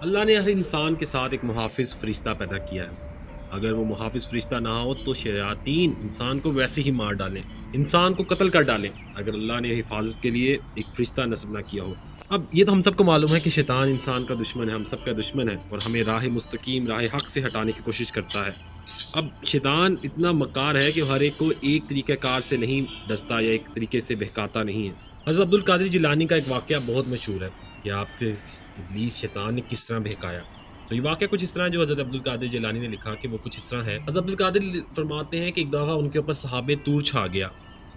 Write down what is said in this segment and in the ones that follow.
اللہ نے ہر انسان کے ساتھ ایک محافظ فرشتہ پیدا کیا ہے۔ اگر وہ محافظ فرشتہ نہ ہو تو شیاطین انسان کو ویسے ہی مار ڈالیں، انسان کو قتل کر ڈالیں، اگر اللہ نے حفاظت کے لیے ایک فرشتہ نصب نہ کیا ہو۔ اب یہ تو ہم سب کو معلوم ہے کہ شیطان انسان کا دشمن ہے، ہم سب کا دشمن ہے، اور ہمیں راہ مستقیم، راہ حق سے ہٹانے کی کوشش کرتا ہے۔ اب شیطان اتنا مکار ہے کہ ہر ایک کو ایک طریقہ کار سے نہیں ڈستا یا ایک طریقے سے بہکاتا نہیں ہے۔ حضرت عبد القادر جیلانی کا ایک واقعہ بہت مشہور ہے کہ آپ کے ابلیس شیطان نے کس طرح بہکایا۔ تو یہ واقعہ کچھ اس طرح جو حضرت عبد القادر جیلانی نے لکھا کہ وہ کچھ اس طرح ہے۔ حضرت عبد القادر فرماتے ہیں کہ ایک دفعہ ان کے اوپر صحابہ طور چھا گیا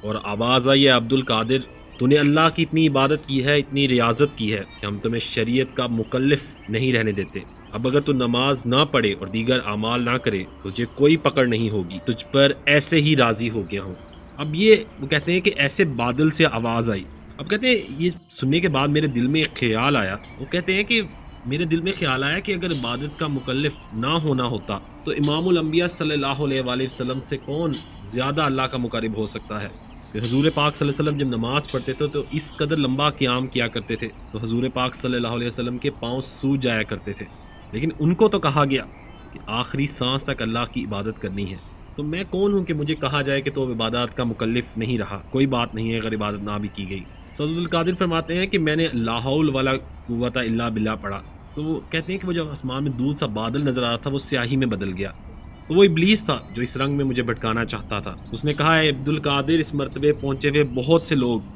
اور آواز آئی، عبد القادر تو نے اللہ کی اتنی عبادت کی ہے، اتنی ریاضت کی ہے کہ ہم تمہیں شریعت کا مکلف نہیں رہنے دیتے۔ اب اگر تو نماز نہ پڑھے اور دیگر اعمال نہ کرے تجھے کوئی پکڑ نہیں ہوگی، تجھ پر ایسے ہی راضی ہو گیا ہوں۔ اب یہ وہ کہتے ہیں کہ ایسے بادل سے آواز آئی۔ اب کہتے ہیں یہ سننے کے بعد میرے دل میں ایک خیال آیا، وہ کہتے ہیں کہ میرے دل میں خیال آیا کہ اگر عبادت کا مکلف نہ ہونا ہوتا تو امام الانبیاء صلی اللہ علیہ وآلہ وسلم سے کون زیادہ اللہ کا مقرب ہو سکتا ہے۔ کہ حضور پاک صلی اللہ علیہ وسلم جب نماز پڑھتے تھے تو اس قدر لمبا قیام کیا کرتے تھے تو حضور پاک صلی اللہ علیہ وسلم کے پاؤں سوج جایا کرتے تھے، لیکن ان کو تو کہا گیا کہ آخری سانس تک اللہ کی عبادت کرنی ہے۔ تو میں کون ہوں کہ مجھے کہا جائے کہ تو عبادات کا مکلف نہیں رہا، کوئی بات نہیں ہے اگر عبادت نہ بھی کی گئی۔ تو عبد القادر فرماتے ہیں کہ میں نے لا حول ولا قوت الا باللہ پڑھا، تو وہ کہتے ہیں کہ وہ جب آسمان میں دودھ سا بادل نظر آ رہا تھا وہ سیاہی میں بدل گیا، تو وہ ابلیس تھا جو اس رنگ میں مجھے بھٹکانا چاہتا تھا۔ اس نے کہا، اے عبد القادر، اس مرتبے پہنچے ہوئے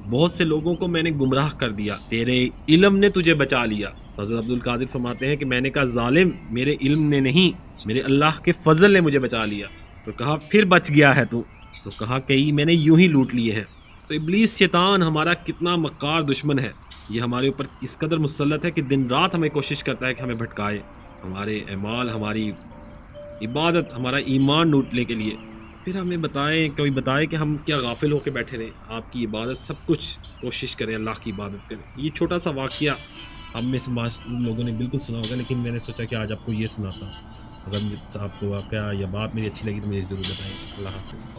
بہت سے لوگوں کو میں نے گمراہ کر دیا، تیرے علم نے تجھے بچا لیا۔ حضرت عبد القادر فرماتے ہیں کہ میں نے کہا، ظالم، میرے علم نے نہیں، میرے اللہ کے فضل نے مجھے بچا لیا۔ تو کہا، پھر بچ گیا ہے تو کہا، کئی میں نے یوں ہی لوٹ لیے ہیں۔ تو ابلیس شیطان ہمارا کتنا مکار دشمن ہے، یہ ہمارے اوپر اس قدر مسلط ہے کہ دن رات ہمیں کوشش کرتا ہے کہ ہمیں بھٹکائے، ہمارے اعمال، ہماری عبادت، ہمارا ایمان لوٹنے کے لیے۔ پھر ہمیں کوئی بتائے کہ ہم کیا غافل ہو کے بیٹھے رہیں، آپ کی عبادت سب کچھ کوشش کریں، اللہ کی عبادت کریں۔ یہ چھوٹا سا واقعہ ہم میں سے لوگوں نے بالکل سنا ہوگا، لیکن میں نے سوچا کہ آج آپ کو یہ سناتا ہوں۔ اگر آپ کو واقعہ یا بات میری اچھی لگی تو مجھے ضرور بتائیں۔ اللہ حافظ۔